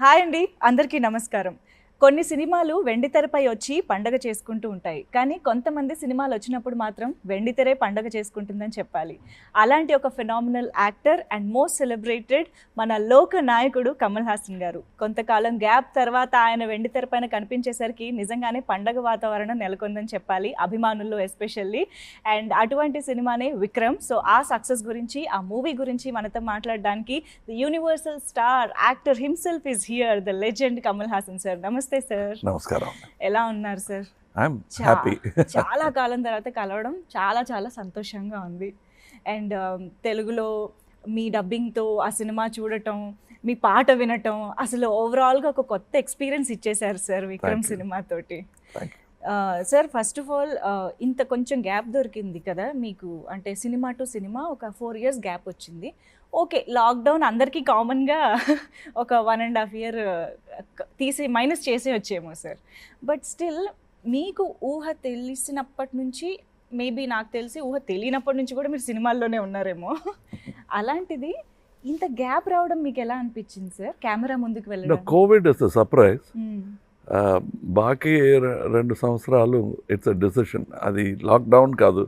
Hi అండి, అందరికీ నమస్కారం. కొన్ని సినిమాలు వెండితెరపై వచ్చి పండగ చేసుకుంటూ ఉంటాయి. కానీ కొంతమంది సినిమాలు వచ్చినప్పుడు మాత్రం వెండితెరే పండగ చేసుకుంటుందని చెప్పాలి. అలాంటి ఒక phenomenal actor and most celebrated మన లోక నాయకుడు కమల్ హాసన్ గారు. కొంతకాలం గ్యాప్ తర్వాత ఆయన వెండితెర పైన కనిపించేసరికి నిజంగానే పండగ వాతావరణం నెలకొందని చెప్పాలి, అభిమానుల్లో ఎస్పెషల్లీ. అండ్ అటువంటి సినిమానే విక్రమ్. సో ఆ సక్సెస్ గురించి, ఆ మూవీ గురించి మనతో మాట్లాడడానికి the universal star actor himself is here, the legend Kamal Haasan sir. నమస్తే సార్. నమస్కారం. ఎలా ఉన్నారు సార్? I'm happy. చాలా కాలం తర్వాత కలవడం చాలా చాలా సంతోషంగా ఉంది. అండ్ తెలుగులో మీ డబ్బింగ్తో ఆ సినిమా చూడటం, మీ పాట వినటం, అసలు ఓవరాల్గా ఒక కొత్త ఎక్స్పీరియన్స్ ఇచ్చేశారు సార్ విక్రమ్ సినిమాతోటి. సార్, ఫస్ట్ ఆఫ్ ఆల్ ఇంత కొంచెం గ్యాప్ దొరికింది కదా మీకు, అంటే సినిమా టు సినిమా ఒక 4 years గ్యాప్ వచ్చింది. ఓకే, లాక్డౌన్ అందరికీ కామన్గా ఒక 1.5 year తీసి మైనస్ చేసే వచ్చేమో సార్. బట్ స్టిల్ మీకు ఊహ తెలిసినప్పటి నుంచి, మేబీ నాకు తెలిసి ఊహ తెలియనప్పటి నుంచి కూడా మీరు సినిమాల్లోనే ఉన్నారేమో. అలాంటిది ఇంత గ్యాప్ రావడం మీకు ఎలా అనిపించింది సార్? కెమెరా ముందుకు వెళ్ళడం. Covid is a surprise. బాకీ 2 సంవత్సరాలు ఇట్స్ అ డెసిషన్. అది లాక్డౌన్ కాదు,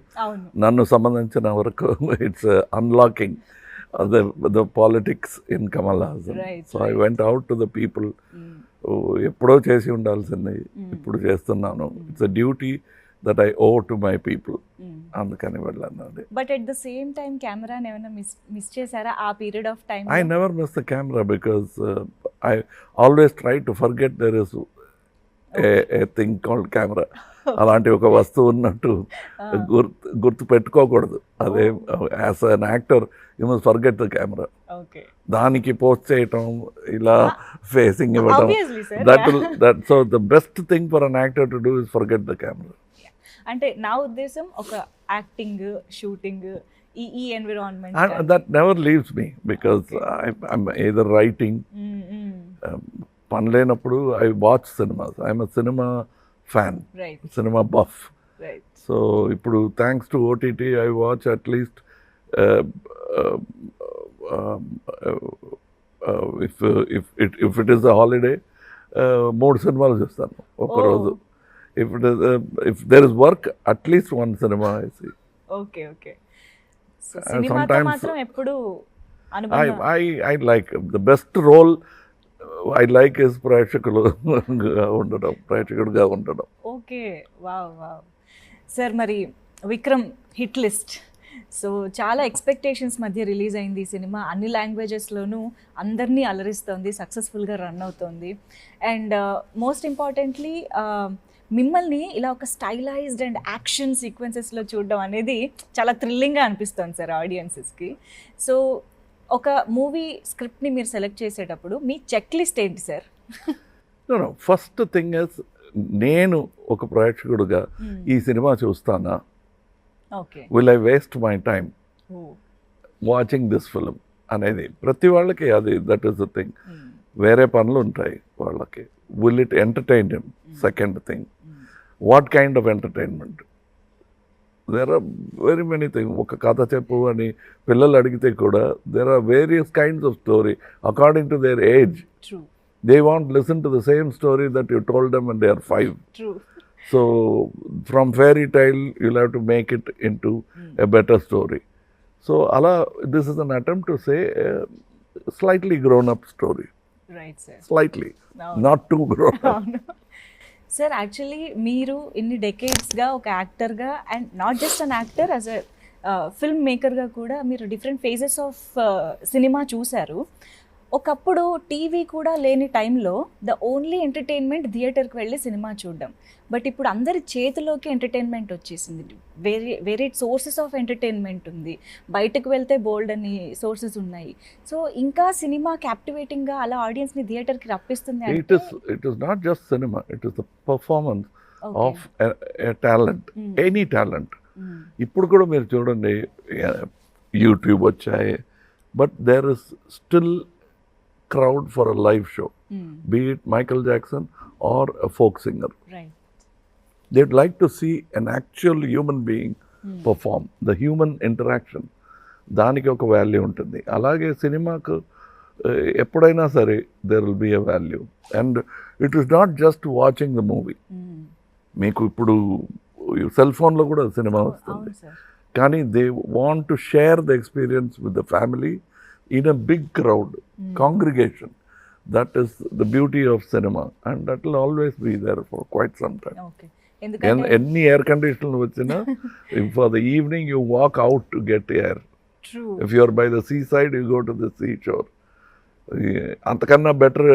నన్ను సంబంధించిన వరకు it's unlocking the politics in Kamal Haasan. So I went out to the people. ఎప్పుడో చేసి ఉండాల్సింది ఇప్పుడు చేస్తున్నాను. It's a duty that I owe to my people. అందుకని వెళ్ళాను. But at the same time కెమెరాని ఏమైనా మిస్ చేశారా ఆ period of time? I never miss the camera because I always try to forget there is a thing called camera. అలాంటి ఒక వస్తువు ఉన్నట్టు గుర్తు పెట్టుకోకూడదు. అదే as an actor you must forget the camera. దానికి పోస్ట్ చేయటం, ఇలా ఫేసింగ్ ఇవ్వడం, that so the best thing for an actor to do is forget the camera. అంటే నా ఉద్దేశం ఒక యాక్టింగ్, షూటింగ్, ఈ environment that never leaves me because I'm either writing. పని లేనప్పుడు I watch cinemas. I'm a cinema fan, cinema buff. So ఇప్పుడు thanks to OTT I watch at least if it is a holiday 3 సినిమాలు చూస్తాను ఒక రోజు. If there is work, at least 1 cinema I see. Okay. So సినిమాతో మాత్రం ఎప్పుడు అనుబంధం. I like the best role I like is ప్రేక్షకుడుగా ఉండడం. Okay, wow. సార్, మరి విక్రమ్ హిట్ లిస్ట్. సో చాలా ఎక్స్పెక్టేషన్స్ మధ్య రిలీజ్ అయింది ఈ సినిమా. అన్ని లాంగ్వేజెస్లోనూ అందరినీ అలరిస్తోంది, సక్సెస్ఫుల్గా రన్ అవుతోంది. అండ్ మోస్ట్ ఇంపార్టెంట్లీ మిమ్మల్ని ఇలా ఒక స్టైలైజ్డ్ అండ్ యాక్షన్ సీక్వెన్సెస్లో చూడడం అనేది చాలా థ్రిల్లింగ్గా అనిపిస్తుంది సార్ ఆడియన్సెస్కి. సో ఒక మూవీ స్క్రిప్ట్ని మీరు సెలెక్ట్ చేసేటప్పుడు మీ చెక్ లిస్ట్ ఏంటి సార్? ఫస్ట్ థింగ్ ఇస్, నేను ఒక ప్రేక్షకుడుగా ఈ సినిమా చూస్తానా, will I waste my time watching this film అనేది ప్రతి వాళ్ళకి అది దట్ ఈస్ ద థింగ్. వేరే పనులు ఉంటాయి వాళ్ళకి. Will it entertain him? Second thing, what kind of entertainment? There are very many thing. ఒక కథ చెప్పు అని పిల్లలు అడిగితే కూడా there are various kinds of story according to their age. They won't listen to the same story that you told them when they are 5. True. So from fairy tale you'll have to make it into a better story. So this is an attempt to say a slightly grown up story. Right, sir. Slightly. No. Not too grown up. No. Sir, actually మీరు ఇన్ని డెకేడ్స్గా ఒక యాక్టర్గా, and not just an actor, as a film మేకర్గా కూడా మీరు different phases of cinema చూశారు. ఒకప్పుడు టీవీ కూడా లేని టైంలో ద ఓన్లీ ఎంటర్టైన్మెంట్ థియేటర్కి వెళ్ళి సినిమా చూడడం. బట్ ఇప్పుడు అందరి చేతిలోకి ఎంటర్టైన్మెంట్ వచ్చేసింది. వేరే సోర్సెస్ ఆఫ్ ఎంటర్టైన్మెంట్ ఉంది. బయటకు వెళ్తే బోల్డ్ అని సోర్సెస్ ఉన్నాయి. సో ఇంకా సినిమా క్యాప్టివేటింగ్గా అలా ఆడియన్స్ని థియేటర్కి రప్పిస్తుంది. It is not just cinema, it is the performance of a talent, any talent. ఇప్పుడు కూడా మీరు చూడండి, యూట్యూబ్ వచ్చాయి, but there is still crowd for a live show, be it Michael Jackson or a folk singer. Right. They'd like to see an actual human being perform. The human interaction, దానికి ఒక value ఉంటుంది. అలాగే సినిమాకు ఎప్పుడైనా సరే there will be a value. And it is not just watching the movie. మీకు ఇప్పుడు cell ఫోన్లో కూడా సినిమా వస్తుంది, కానీ they want to share the experience with the family in a big crowd congregation. That is the beauty of cinema, and that will always be there for quite some time. Okay. Any air conditioner vachina, if for the evening you walk out to get air. True. If you are by the seaside, you go to the seashore. Antakanna better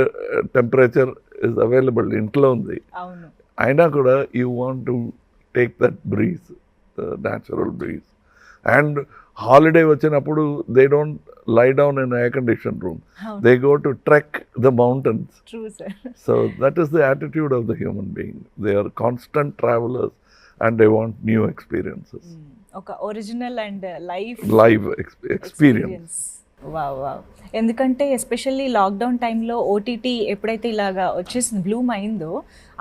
temperature is available intlo undi. Avunu. Aina kuda you want to take that breeze, the natural breeze. And holiday vachinappudu they don't lie down in an air-conditioned room. They go to trek the mountains. True, sir. So that is the attitude of the human being. They are constant travelers and they want new experiences. Okay, original and live experience. Wow wow. ఎందుకంటే especially lockdown టైంలో OTT ఎప్పుడైతే ఇలాగా వచ్చేసింది Bloom అయిందో,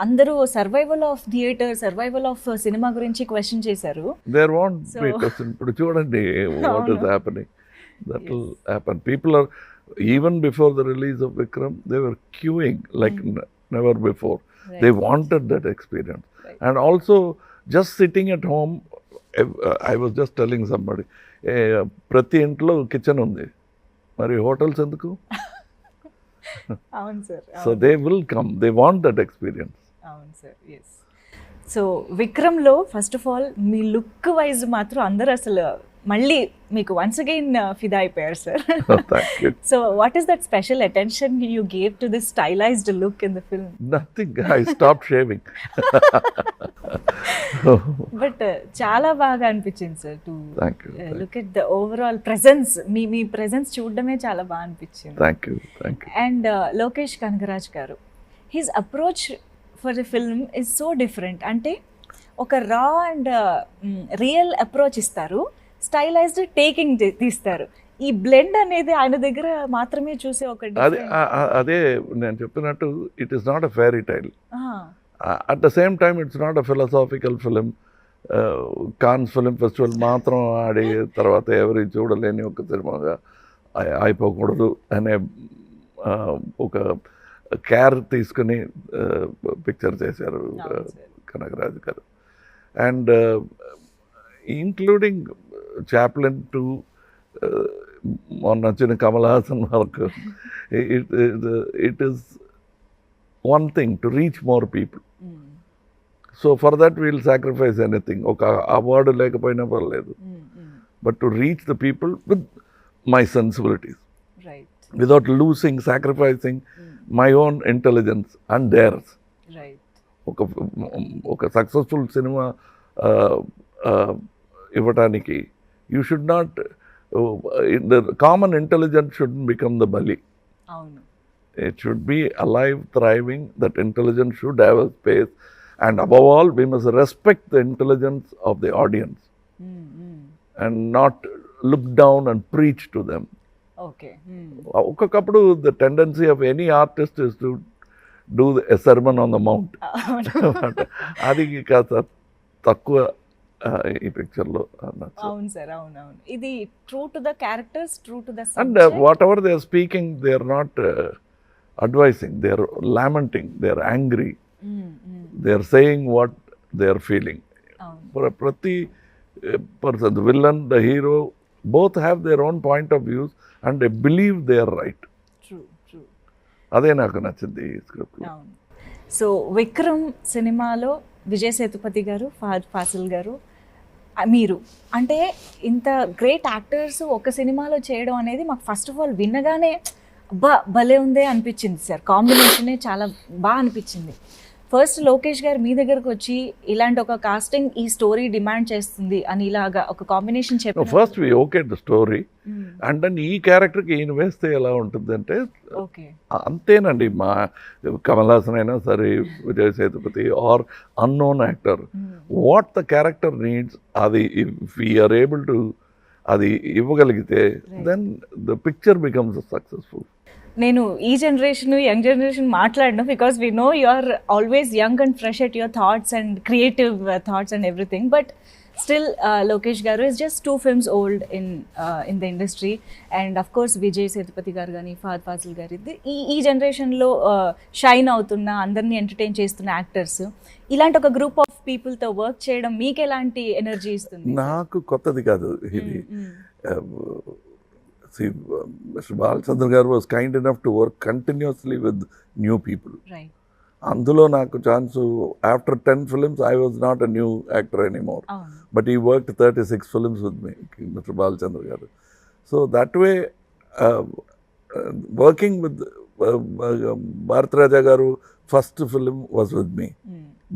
అందరూ survival of theatre, survival of cinema గురించి question చేశారు. There won't be question. ఇప్పుడు చూడండి what is happening. That will happen. People are, even before the release of Vikram, they were queuing like never before. Right. They wanted that experience. Right. And also just sitting at home, I was just telling somebody, ప్రతి ఇంట్లో kitchen ఉంది, మరి hotels ఎందుకు? అవును sir. So they will come, they want that experience. అవును sir. Yes. So విక్రమ్లో first of all మీ look wise మాత్రం అందరూ అసలు మళ్ళీ మీకు వన్స్ అగైన్ ఫిదా అయిపోయారు sir. So what is that special attention you gave to this stylized look in the film? Nothing, I stop shaving. But చాలా బాగా అనిపించింది sir to look at the overall presence. మీ ప్రెజెన్స్ చూడడమే చాలా బాగా అనిపించింది. Thank you. And Lokesh Kanagaraj గారు, his approach for the film is so different. అంటే ఒక రా అండ్ రియల్ అప్రోచ్ ఇస్తారు, స్టైలైజ్డ్ టేకింగ్ తీస్తారు. ఈ బ్లెండ్ అనేది ఆయన దగ్గర మాత్రమే చూసే ఒక అదే నేను చెప్పినట్టు, it is not a fairy tale. At the same time it's not a philosophical film. Cannes film festival మాత్రం ఆడి తర్వాత ఎవరి చూడలేని ఒక సినిమాగా అయిపోకూడదు అనే ఒక కేర్ తీసుకుని పిక్చర్ చేశారు కనగరాజు గారు. అండ్ ఇంక్లూడింగ్ చాప్లిన్ టు మొన్న వచ్చిన కమల్ హాసన్ వరకు, it is one thing to reach more people. So for that we'll sacrifice anything. ఒక అవార్డు లేకపోయినా పర్లేదు, but to reach the people with my sensibilities, without losing, sacrificing my own intelligence and theirs. ఒక successful cinema ఇవ్వటానికి you should not, the common intelligence should become the బలి. It should be alive, thriving. That intelligence should have a space, and above all, we must respect the intelligence of the audience, and not look down and preach to them. Okay. Okakappudu the tendency of any artist is to do a sermon on the mount. Adi kasa takkuva ఈ పిక్చర్లో. అవును sir, అవునవును. ఇది true to the characters, true to the subject. And whatever they are speaking, they are not advising, they are lamenting, they are angry, they are saying what they are feeling. For a prati person, the villain, the hero, both have their own point of views and they believe they are right. True. అదే నాకు నచ్చింది ఈ script. So Vikram సినిమాలో విజయ్ సేతుపతి గారు, Fahadh fossil గారు, మీరు అంటే ఇంత గ్రేట్ యాక్టర్స్ ఒక సినిమాలో చేయడం అనేది మాకు ఫస్ట్ ఆఫ్ ఆల్ వినగానే భలే ఉందే అనిపించింది సార్. కాంబినేషనే చాలా బాగా అనిపించింది. ఫస్ట్ లోకేష్ గారు మీ దగ్గరకు వచ్చి ఇలాంటి ఒక కాస్టింగ్ ఈ స్టోరీ డిమాండ్ చేస్తుంది అని ఇలాగా ఒక కాంబినేషన్ చెప్పారు. First we okay the story, and then ఈ క్యారెక్టర్కి ఈయన వేస్తే ఎలా ఉంటుంది అంటే అంతేనండి. మా కమల్ హాసన్ అయినా సరే, Vijay Sethupathi are unknown actor, what the character needs, అది ఇఫ్ వీఆర్ ఏబుల్ టు అది ఇవ్వగలిగితే then the picture becomes successful. నేను ఈ జనరేషన్, యంగ్ జనరేషన్ మాట్లాడను, because we know you are always young and fresh at your thoughts and creative thoughts and everything. But still Lokesh garu is just 2 films old in the industry. And of course Vijay Sethupathi garu కానీ ఫహద్ ఫాజిల్ గారు ఈ జనరేషన్లో shine అవుతున్న, అందరినీ entertain చేస్తున్న actors. ఇలాంటి ఒక group of పీపుల్తో work చేయడం మీకు ఎలాంటి ఎనర్జీ ఇస్తుంది? నాకు కొత్తది కాదు ఇది. Mr. Balchandra garu was kind enough to work continuously with new people. Right. అందులో నాకు chance after 10 films I was not a new actor anymore. But he worked 36 films with me, Mr. Balchandra garu. So that way, working with Bharat Raja garu first film was with me.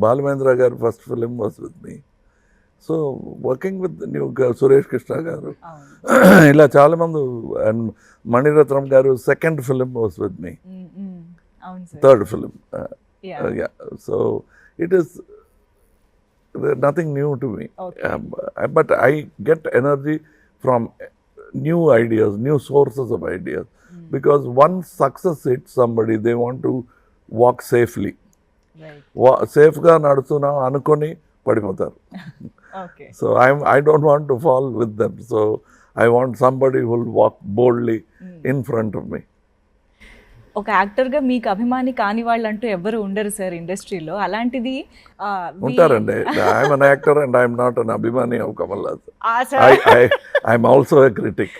Balamendra garu first film was with me. So working with new Suresh Krishna గారు, ఇలా చాలా మంది, and Mani Ratnam గారు second film was with me, third film. So it is nothing new to me, but I get energy from new ideas, new sources of ideas, because once success hit somebody they want to walk safely. సేఫ్గా నడుస్తున్నాం అనుకొని పడిపోతారు. So I don't want to fall with them. So I want somebody who will walk boldly in front of me. ఒక యాక్టర్గా మీకు అభిమాని కాని వాళ్ళు అంటూ ఎవరు ఉండరు సార్ ఇండస్ట్రీలో. అలాంటిది ఉంటారండి. I'm an actor and I'm not an అభిమాని of Kamal Haasan. I'm also a critic.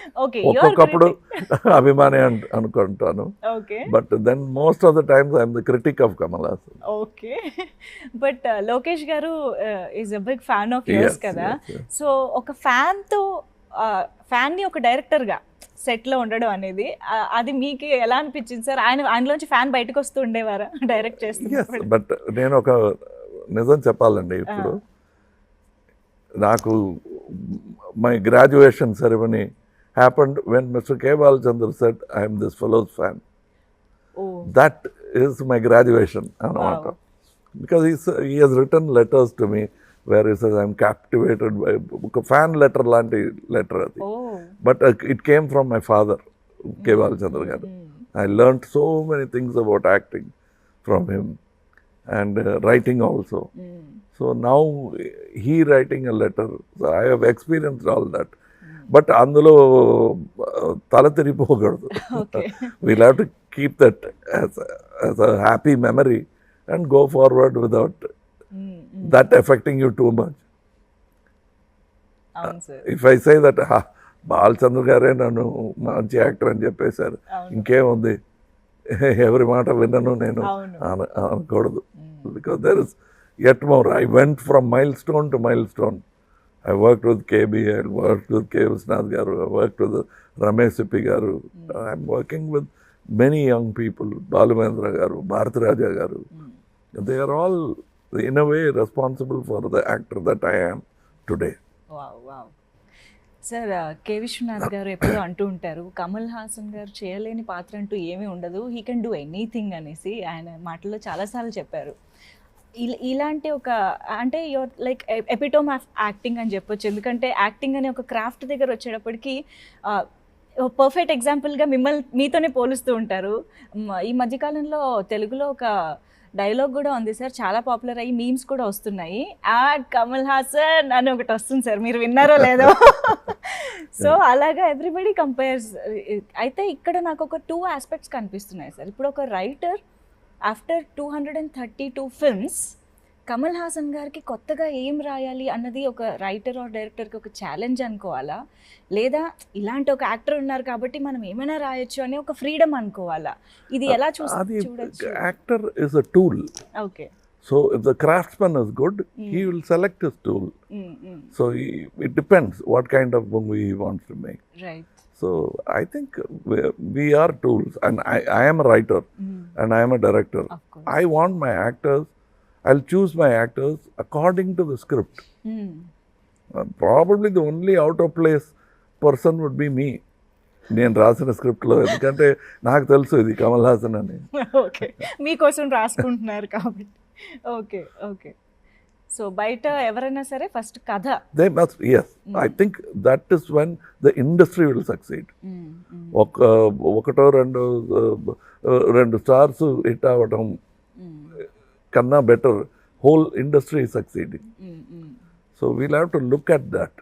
ఒక్కొక్కప్పుడు అభిమాని అనుకుంటాను, but then most of the times I'm the critic of Kamal Haasan. Okay, but Lokesh garu is a big fan of yours కదా. So ఒక ఫ్యాన్ని ఒక డైరెక్టర్గా సెట్లో ఉండడం అనేది, అది మీకు ఎలా అనిపించింది సార్? ఆయనలోంచి ఫ్యాన్ బయటకు వస్తూ ఉండేవారా డైరెక్ట్ చేస్తూ? బట్ నేను ఒక నిజం చెప్పాలండి, ఇప్పుడు నాకు my graduation ceremony happened when mister K Balachandra said I'm this fellow's fan. That is my graduation అన్నమాట. Because he has return letters to me where he says I'm captivated by a fan letter lanti letter adi. But it came from my father, K. Balchandra garu. I learnt so many things about acting from him, and writing also. So now he writing a letter, so I have experienced all that. But అందులో తల తిరిగిపోకూడదు. We'll have to keep that as a happy memory and go forward without that affecting you too much. If I say that Balachandra గారే నన్ను మంచి actor అని చెప్పేశారు, ఇంకేముంది, ఎవరి మాట విన్నను నేను అనకూడదు. Because there is yet more. I went from milestone to milestone. I worked with KB, I worked with K. Visnath garu, I worked with Ramesh Sippi garu. I'm working with many young people, Balamendra garu, Bharat Raja garu. They are all in a way responsible for the actor that I am today. Wow. Sir, K Viswanath garu ఎప్పుడూ అంటూ ఉంటారు, కమల్ హాసన్ గారు చేయలేని పాత్ర అంటూ ఏమీ ఉండదు, he can do anything అనేసి ఆయన మాటల్లో చాలాసార్లు చెప్పారు. ఇలాంటి ఒక, అంటే your like epitome of acting అని చెప్పొచ్చు. ఎందుకంటే యాక్టింగ్ అనే ఒక క్రాఫ్ట్ దగ్గర వచ్చేటప్పటికి పర్ఫెక్ట్ ఎగ్జాంపుల్గా మీతోనే పోలుస్తూ ఉంటారు. ఈ మధ్యకాలంలో తెలుగులో ఒక డైలాగ్ కూడా ఉంది సార్, చాలా పాపులర్ అయ్యి మీమ్స్ కూడా వస్తున్నాయి, కమల్ హాసన్ అని ఒకటి వస్తుంది సార్, మీరు విన్నారో లేదో. సో అలాగా ఎవ్రీబడి కంపేర్స్. అయితే ఇక్కడ నాకు ఒక 2 ఆస్పెక్ట్స్ కనిపిస్తున్నాయి సార్. ఇప్పుడు ఒక writer after 232 films Kamal Haasan గారికి కొత్తగా ఏం రాయాలి అన్నది ఒక రైటర్ ఆర్ డైరెక్టర్కి ఒక ఛాలెంజ్ అనుకోవాలా, లేదా ఇలాంటి ఒక యాక్టర్ ఉన్నారు కాబట్టి మనం ఏమైనా రాయొచ్చు అని ఒక ఫ్రీడమ్ అనుకోవాలా? ఇది ఎలా చూడొచ్చు? Actor is a tool. Okay. So if the craftsman is good, he will select his tool. So it depends what kind of movie he wants to make. Right. So I think we are tools, and I am a writer and I am a director. I want my actors, I'll choose my actors according to the script. Probably the only out of place person would be me. నేను రాసిన స్క్రిప్ట్లో, ఎందుకంటే నాకు తెలుసు ఇది కమల్ హాసన్ అని. Okay, మీకోసం రాసుకుంటున్నారు కాబట్టి. ఓకే. సో బయట ఎవరైనా సరే ఫస్ట్ కథ, they must, yes, I think that is when the industry will succeed. ఒకటో రెండు స్టార్స్ హిట్ అవ్వటం కన్నా better whole industry succeeding. So we'll have to look at that.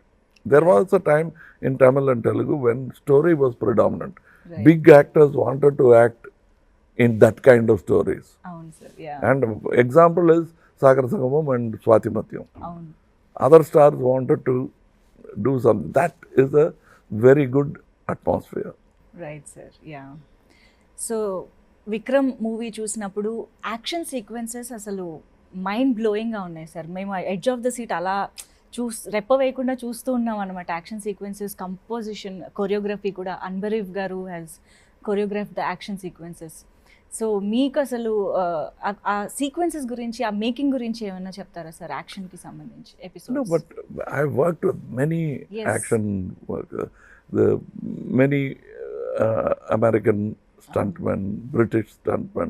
There was a time in Tamil and Telugu when story was predominant. Right. Big actors wanted to act in that kind of stories. అవును sir. Yeah. And example is Sagar Sangamam and Swatimatyam. అవును. Other stars wanted to do something. That is a very good atmosphere. Right sir. Yeah. So Vikram movie చూసినప్పుడు action sequences అసలు mind బ్లోయింగ్గా ఉన్నాయి sir. మేము edge of the seat అలా రెప్ప వేయకుండా చూస్తూ ఉన్నాం అనమాట. యాక్షన్ సీక్వెన్సెస్, కంపోజిషన్, కొరియోగ్రఫీ కూడా అన్బరీఫ్ గారు has choreograph the action sequences. So మీకు అసలు ఆ సీక్వెన్సెస్ గురించి, ఆ మేకింగ్ గురించి ఏమైనా చెప్తారా సార్ యాక్షన్కి సంబంధించి episode? No, but I've worked with many Yes. action workers, the many American stuntmen, British stuntmen.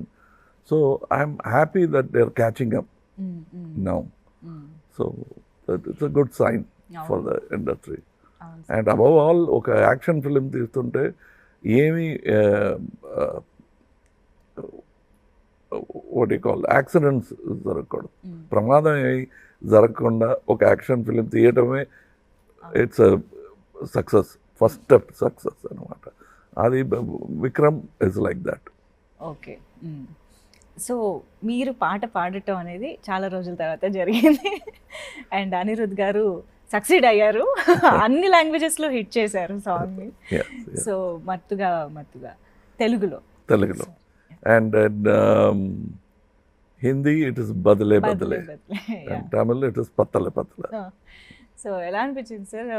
So I'm happy that they're catching up now. So it's a good sign for the industry. And above all, ఒక action film తీస్తుంటే ఏమి what you call accidents జరగకూడదు, ప్రమాదం ఏమి జరగకుండా ఒక action film తీయటమే it's success, first step success అనమాట. అది Vikram is like that. Okay. So మీరు పాట పాడటం అనేది చాలా రోజుల తర్వాత జరిగింది. అండ్ అనిరుద్ గారు సక్సీడ్ అయ్యారు. అన్ని లాంగ్వేజెస్లో హిట్ చేశారు సాంగ్ని. సో మత్తుగా తెలుగులో. And Hindi it is badle badle. And Tamil it is patale patale. So ఎలా అనిపించింది సార్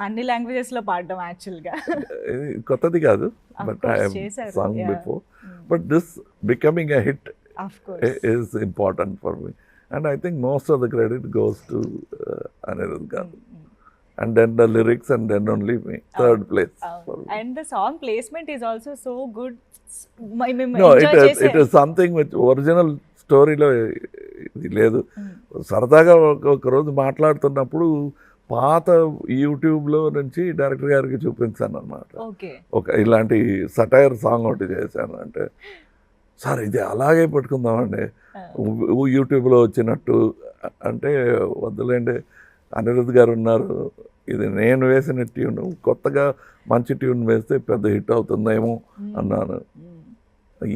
అన్ని లాంగ్వేజెస్లో పాడడం? యాక్చువల్గా కొత్తది కాదు, but I have sung before. But this becoming a hit is important for me. And I think most of the credit goes to Anirudh garu. And then the lyrics, and then only me. Third place. And the song placement is also so good. No, it is something which original స్టోరీలో ఇది లేదు. సరదాగా ఒక రోజు మాట్లాడుతున్నప్పుడు పాత యూట్యూబ్లో నుంచి డైరెక్టర్ గారికి చూపించాను అనమాట. ఒక ఇలాంటి సటైర్ సాంగ్ ఒకటి చేశాను. అంటే సార్ ఇది అలాగే పెట్టుకుందామండి యూట్యూబ్లో వచ్చినట్టు అంటే, వద్దులేండి అనిరుద్ గారు ఉన్నారు, ఇది నేను వేసిన ట్యూన్, కొత్తగా మంచి ట్యూన్ వేస్తే పెద్ద హిట్ అవుతుందేమో అన్నాను.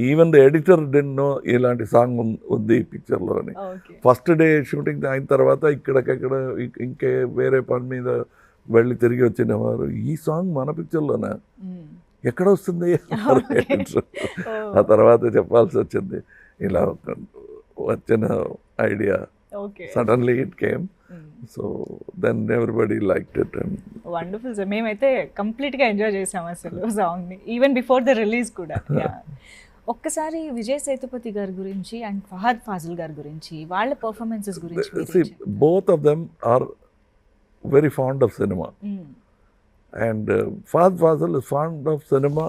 Even the editor didn't know ఇలాంటి సాంగ్ ఉంది ఈ పిక్చర్లో అని. ఫస్ట్ డే షూటింగ్ అయిన తర్వాత ఇక్కడికక్కడ ఇంకే వేరే పని మీద వెళ్ళి తిరిగి వచ్చిన వారు, ఈ సాంగ్ మన పిక్చర్లోనా, ఎక్కడ వస్తుంది? ఆ తర్వాత చెప్పాల్సి వచ్చింది, ఇలా వచ్చిన idea suddenly it came. So then everybody liked it. And wonderful sir. మేమైతే కంప్లీట్గా ఎంజాయ్ చేసాం అసలు సాంగ్ని, ఈవెన్ బిఫోర్ ద రిలీజ్ కూడా. ఒక్కసారి విజయ్ సేతుపతి గారి గురించి అండ్ ఫహద్ ఫాజిల్ గారి గురించి, వాళ్ళ పర్ఫార్మెన్సెస్ గురించి. Both of them are very fond of cinema. And Fahadh Faasil is fond of cinema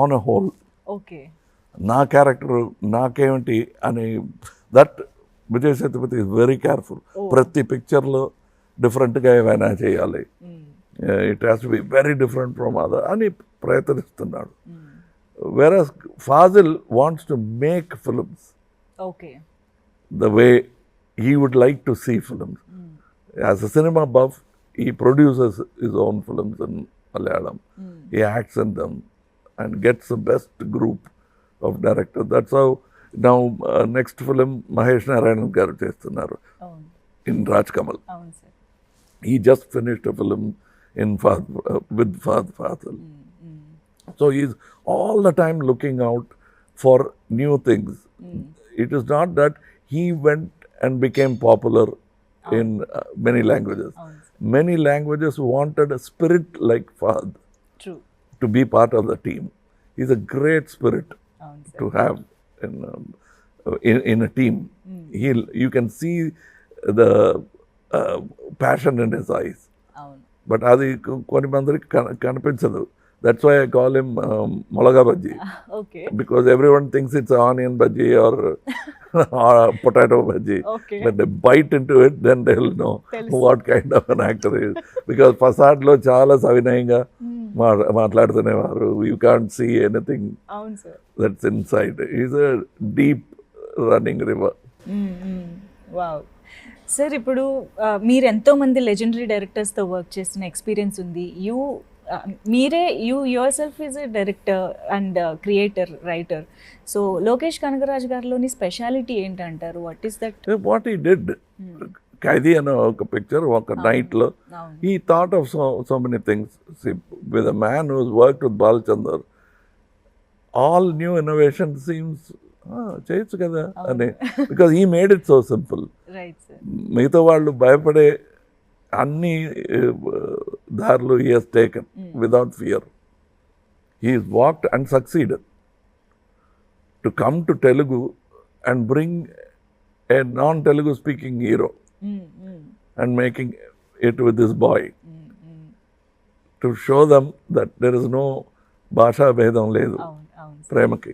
on a whole. Okay. నా క్యారెక్టర్ నాకేమిటి అని, that Vijay Sethupathi is very careful. ప్రతి పిక్చర్లో డిఫరెంట్గా ఏమైనా చేయాలి, it has to be very different from other అని ప్రయత్నిస్తున్నాడు. Whereas Fazil wants to make films the way he would like to see films. As a cinema buff, he produces his own films in Malayalam. He acts in them and gets the best group of directors. That's how now next film Mahesh Narayanan garu chestunnaru in Raj Kamal. He just finished a film in with Fazil. So he's all the time looking out for new things. It is not that he went and became popular in many languages. Many languages wanted a spirit like Fahad to be part of the team. He's a great spirit to have in a team. You can see the passion in his eyes. But అది కొన్ని మందికి కనిపించదు. That's why I call him Molaga Bhaji. Because everyone thinks it's onion bhaji or potato bhaji. When they bite into it, then they'll know what kind of an actor he is. Because Fasad lo chala savinayanga maatladutunevaru. You can't see anything that's inside. He's a deep running river. Wow. Sir ఇప్పుడు మీరు ఎంతోమంది legendary డైరెక్టర్స్తో work చేసిన experience ఉంది. మీరే yourself is a director and creator, writer. So Lokesh Kanagaraj గారిలోని speciality ఏంటంటారు? What is that? What he did, Kaithi అనే ఒక పిక్చర్ ఒక నైట్లో ఈ thought of so many things with a man who's work with Balachander. All new innovation seems చేయొచ్చు కదా అని, because he made it so simple. మిగతా వాళ్ళు భయపడే అన్ని దారులు he has taken without fear. He is walked and succeeded to come to Telugu and bring a non-Telugu speaking hero and making it with this boy to show them that there is no bhasha bhedam ledu ప్రేమకి.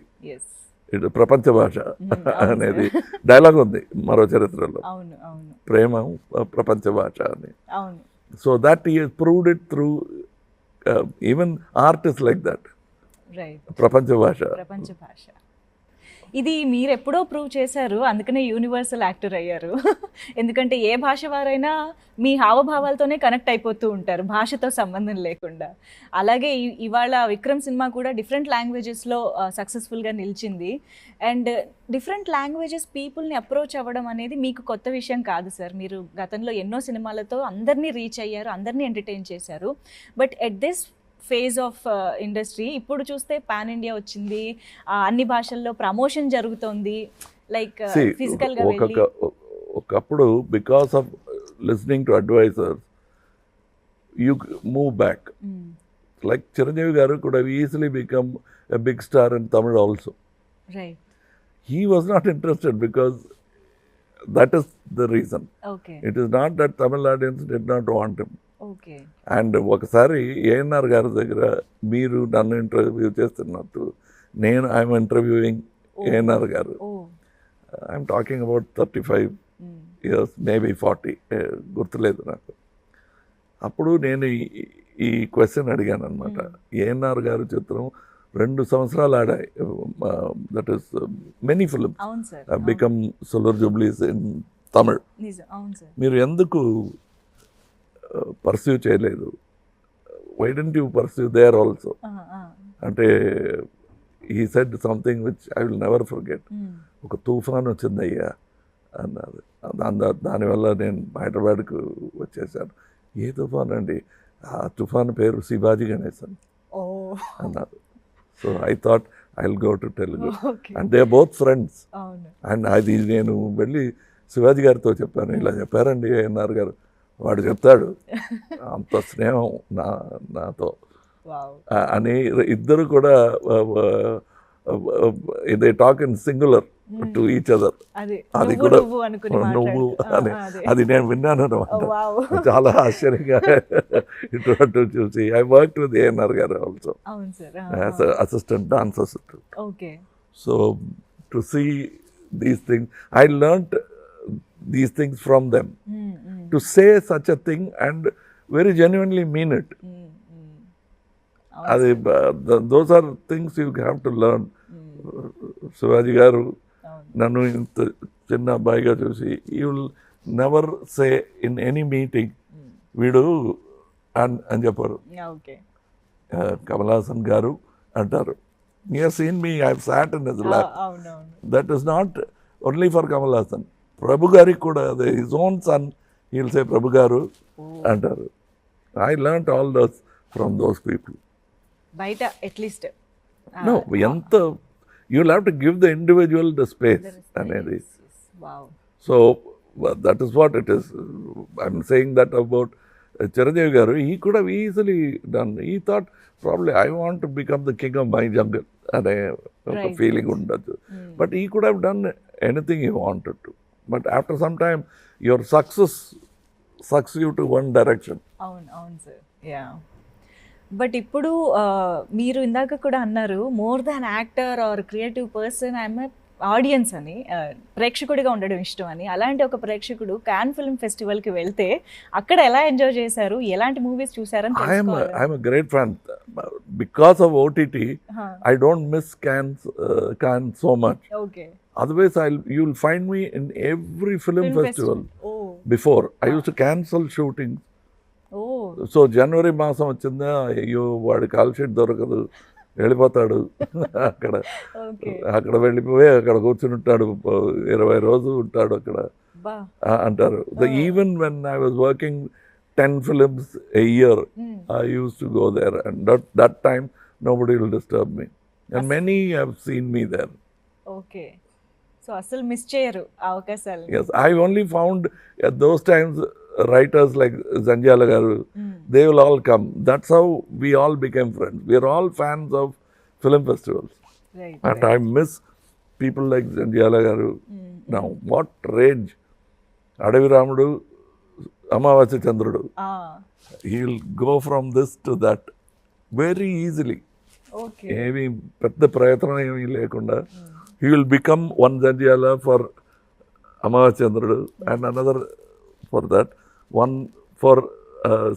ఇది ప్రపంచ భాష అనేది dialogue ఉంది మరో చరిత్రలో, ప్రేమ ప్రపంచ భాష అని. So that he proved it through even art is like that, ప్రపంచ భాష. ఇది మీరు ఎప్పుడో ప్రూవ్ చేశారు, అందుకనే యూనివర్సల్ యాక్టర్ అయ్యారు. ఎందుకంటే ఏ భాష వారైనా మీ హావభావాలతోనే కనెక్ట్ అయిపోతూ ఉంటారు, భాషతో సంబంధం లేకుండా. అలాగే ఇవాళ విక్రమ్ సినిమా కూడా డిఫరెంట్ లాంగ్వేజెస్లో సక్సెస్ఫుల్గా నిలిచింది. అండ్ డిఫరెంట్ లాంగ్వేజెస్ పీపుల్ని అప్రోచ్ అవ్వడం అనేది మీకు కొత్త విషయం కాదు సార్. మీరు గతంలో ఎన్నో సినిమాలతో అందరినీ రీచ్ అయ్యారు, అందరినీ ఎంటర్టైన్ చేశారు. But at this phase of industry ఇప్పుడు చూస్తే పాన్ ఇండియా వచ్చింది, అన్ని భాషల్లో ప్రమోషన్ జరుగుతోంది. లైక్ ఫిజికల్గా ఒకప్పుడు because of listening to advisers you move back. Like Chiranjeevi garu could have easily become a big star in Tamil also. Right. He was not interested because that is the reason. Okay. It is not that Tamil audience did not want him. Okay. And ఒకసారి ఏఎన్ఆర్ గారి దగ్గర మీరు నన్ను interview చేస్తున్నట్టు నేను I'm interviewing ANR గారు. I'm talking about 35 years, maybe 40, గుర్తులేదు నాకు. అప్పుడు నేను ఈ క్వశ్చన్ అడిగాను అనమాట. ఏఎన్ఆర్ గారు చిత్రం 2 సంవత్సరాలు ఆడాయి, that is many films become silver jubilees in Tamil. మీరు ఎందుకు పర్సూ చేయలేదు? Why don't you pursue there also అంటే he said something which I will never forget. ఒక తుఫాన్ వచ్చిందయ్యా అన్నారు. దానివల్ల నేను హైదరాబాద్కు వచ్చేసాను. ఏ తుఫాన్ అండి? ఆ తుఫాన్ పేరు శివాజీ గణేశన్ అన్నారు. So I thought I will go to Telugu and they are both friends. And అది నేను వెళ్ళి శివాజీ గారితో చెప్పాను, ఇలా చెప్పారండి ఏఎన్ఆర్ గారు. వాడు చెప్తాడు అంత స్నేహం నాతో అని. ఇద్దరు కూడా they talk in singular to each other. అది కూడా నువ్వు అని అది నేను విన్నాను అనమాట. చాలా ఆశ్చర్యంగా ఇటువంటి చూసి. I work with ANR garu also as assistant dance assistant. So to see these things I learned these things from them. To say such a thing and very genuinely mean it. Those are things you have to learn. Shivaji garu nannu inta chinna abbayiga chusi, you will never say in any meeting veedu and chepparu. Okay. Kamal Haasan garu antaru. He has seen me, I have sat in his lap. That is not only for Kamal Haasan. Prabhu గారికి కూడా అదే, his own son he will say Prabhu garu అంటారు. I learned all those from those people. బయట at least no ఎంత you will have to give the individual the space అనేది. So that is what it is. I'm saying that about Chiranjeevi garu. He could have easily done. He thought probably I want to become the king of my jungle అనే ఒక feeling ఉండొచ్చు. But he could have done anything he wanted to. But after some time, your success sucks you to one direction. అవును sir. Yeah. But ఇప్పుడు మీరు ఇందాక కూడా అన్నారు, more than actor are creative person I'm audience అని, ప్రేక్షకుడిగా ఉండడం ఇష్టం అని. అలాంటి ఒక ప్రేక్షకుడు కాన్ ఫిల్మ్ ఫెస్టివల్కి వెళ్తే అక్కడ ఎలా ఎంజాయ్ చేశారు, ఎలాంటి మూవీస్ చూసారని తెలుసుకోవాలి. I'm a great fan. Because of OTT, I don't miss Cannes so much. Okay. Otherwise, you'll find me in every film festival. Oh. Before I use to cancel shooting. Oh so జనవరి మాసం వచ్చిందా, అయ్యో వాడి call sheet దొరకదు, వెళ్ళిపోతాడు అక్కడ. అక్కడ వెళ్ళిపోయి అక్కడ కూర్చుని ఉంటాడు, 20 రోజులు ఉంటాడు అక్కడ అంటారు. Even when I was working 10 films a year, I used to go there, and that time nobody will disturb me, and many have seen me there. Okay, so అసలు మిస్ చేయరు అవకాశాలు. Yes, I only found at those times writers like Zanjala garu, they will all come. That's how we all became friends. We are all fans of film festivals, right, and I miss people like Zanjala garu now. What rage! Adavi Ramudu, Amavasya Chandrudu, he will go from this to that very easily. Okay, ఏమి పెద్ద ప్రయత్నం ఏమీ లేకుండా he will become one Zanjala for Amavasya Chandrudu, and another for that, one for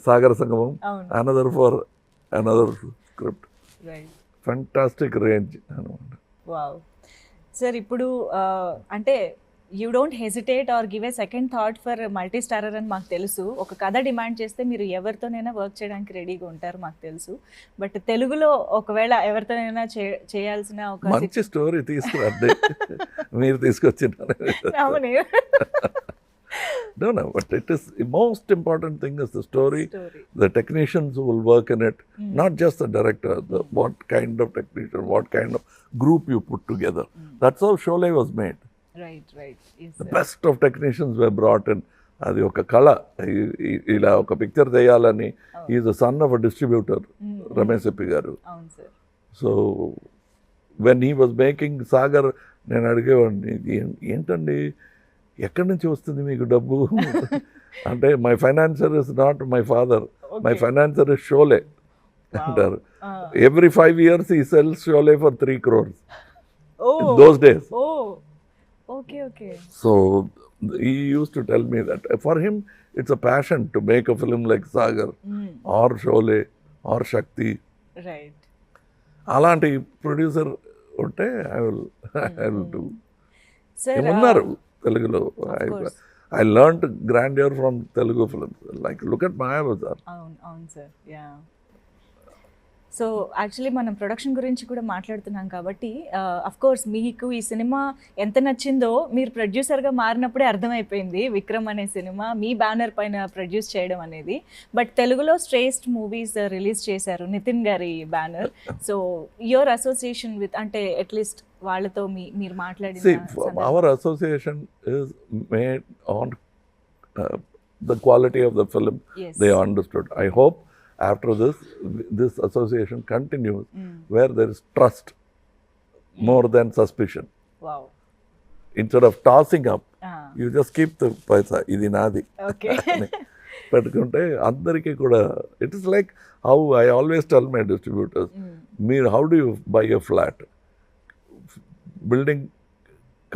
Sagar Sangamam, another for another script. right, Fantastic range. wow. Sir, ఇప్పుడు అంటే you don't hesitate or give a second thought for multi starrer అని మాకు తెలుసు. ఒక కథ demand చేస్తే మీరు ఎవరితోనైనా వర్క్ చేయడానికి రెడీగా ఉంటారు మాకు తెలుసు. బట్ తెలుగులో ఒకవేళ ఎవరితోనైనా చేయాల్సిన ఒక మంచి స్టోరీ తీసుకురండి, మీరు తీసుకొచ్చినారు. No, but it is the most important thing is the story. The technicians who will work in it, not just the director, what kind of technician, what kind of group you put together. That's how Sholay was made. Right. Yes, the best of technicians were brought in. అది ఒక కళ. ఇలా ఒక picture చేయాలని, is the son of a distributor, Ramesh Sippy garu. So when he was making Sagar, నేను అడిగేవాడిని, ఏంటండి ఎక్కడి నుంచి వస్తుంది మీకు డబ్బు అంటే, my financier is not my father, my financier is Sholay అంటారు. Every 5 years he sells Sholay for 3 crores in those days. Okay. So he used to tell me that for him it's a passion to make a film like Sagar or Sholay or Shakti. Right. అలాంటి producer ఉంటే I will do. Sir, ఉన్నారు తెలుగులో. I learned grandeur from Telugu films. Like look at Mayabazar. అవును sir. Yeah. So actually మనం production గురించి కూడా మాట్లాడుతున్నాం కాబట్టి అఫ్ కోర్స్ మీకు ఈ సినిమా ఎంత నచ్చిందో మీరు ప్రొడ్యూసర్గా మారినప్పుడే అర్థమైపోయింది. విక్రమ్ అనే సినిమా మీ బ్యానర్ పైన ప్రొడ్యూస్ చేయడం అనేది. బట్ తెలుగులో శ్రేష్ఠ మూవీస్ రిలీజ్ చేశారు నితిన్ గారి banner. So your association with, అంటే అట్లీస్ట్ వాళ్ళతో మీరు మాట్లాడిన. Hour association is made on the quality of the film. Yes. They understood. I hope after this association continues where there is trust more than suspicion. Wow. Instead of tossing up, you just keep the paisa, idi nadi. Okay. పెట్టుకుంటే అందరికీ కూడా, it is like how I always tell my distributors, how do you buy a flat? Building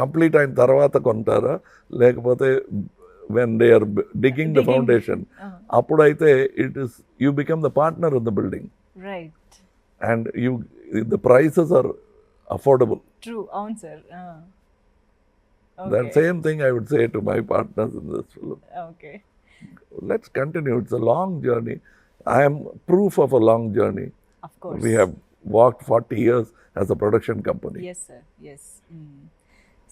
complete అయిన తర్వాత కొంటారా, లేకపోతే when they are digging the foundation, appudaithe it is you become the partner in the building, right, and the prices are affordable. True. Avun sir. Okay. That same thing I would say to my partners in this film. Okay, let's continue. It's a long journey. I am proof of a long journey. Of course. We have walked 40 years as a production company. Yes sir. Yes.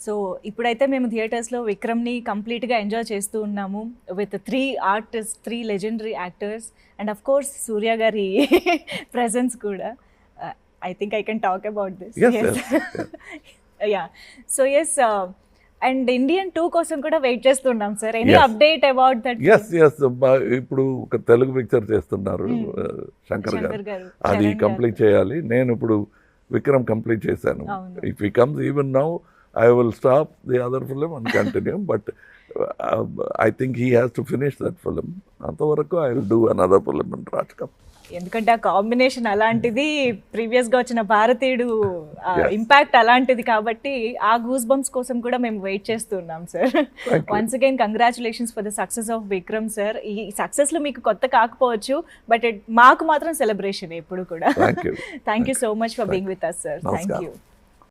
So ఇప్పుడైతే మేము థియేటర్స్లో విక్రమ్ని కంప్లీట్గా enjoy చేస్తూ ఉన్నాము with 3 artist, 3 legendary actors, and of course Surya గారి presence కూడా. I think I can talk about this. Yeah. So yes, and Indian 2 కోసం కూడా వెయిట్ చేస్తున్నాం sir. Any update about that? Yes ఇప్పుడు ఒక తెలుగు పిక్చర్ చేస్తున్నారు శంకర్ గారు, అది కంప్లీట్ చేయాలి. నేను ఇప్పుడు విక్రమ్ కంప్లీట్ చేశాను. If he comes even now I will stop the other film and continue, but I think he has to finish that film. Antavaraku I will do another film in Rajkam. ఎందుకంటే ఆ combination అలాంటిది, ప్రీవియస్గా వచ్చిన భారతీయుడు impact అలాంటిది కాబట్టి ఆ goose bumps కోసం కూడా మేము వెయిట్ చేస్తున్నాం sir. Once again congratulations for the success of Vikram sir. ఈ సక్సెస్లో మీకు కొత్త కాకపోవచ్చు, బట్ మాకు మాత్రం సెలబ్రేషన్ ఎప్పుడు కూడా. Thank you so much for being with us sir. Thank you.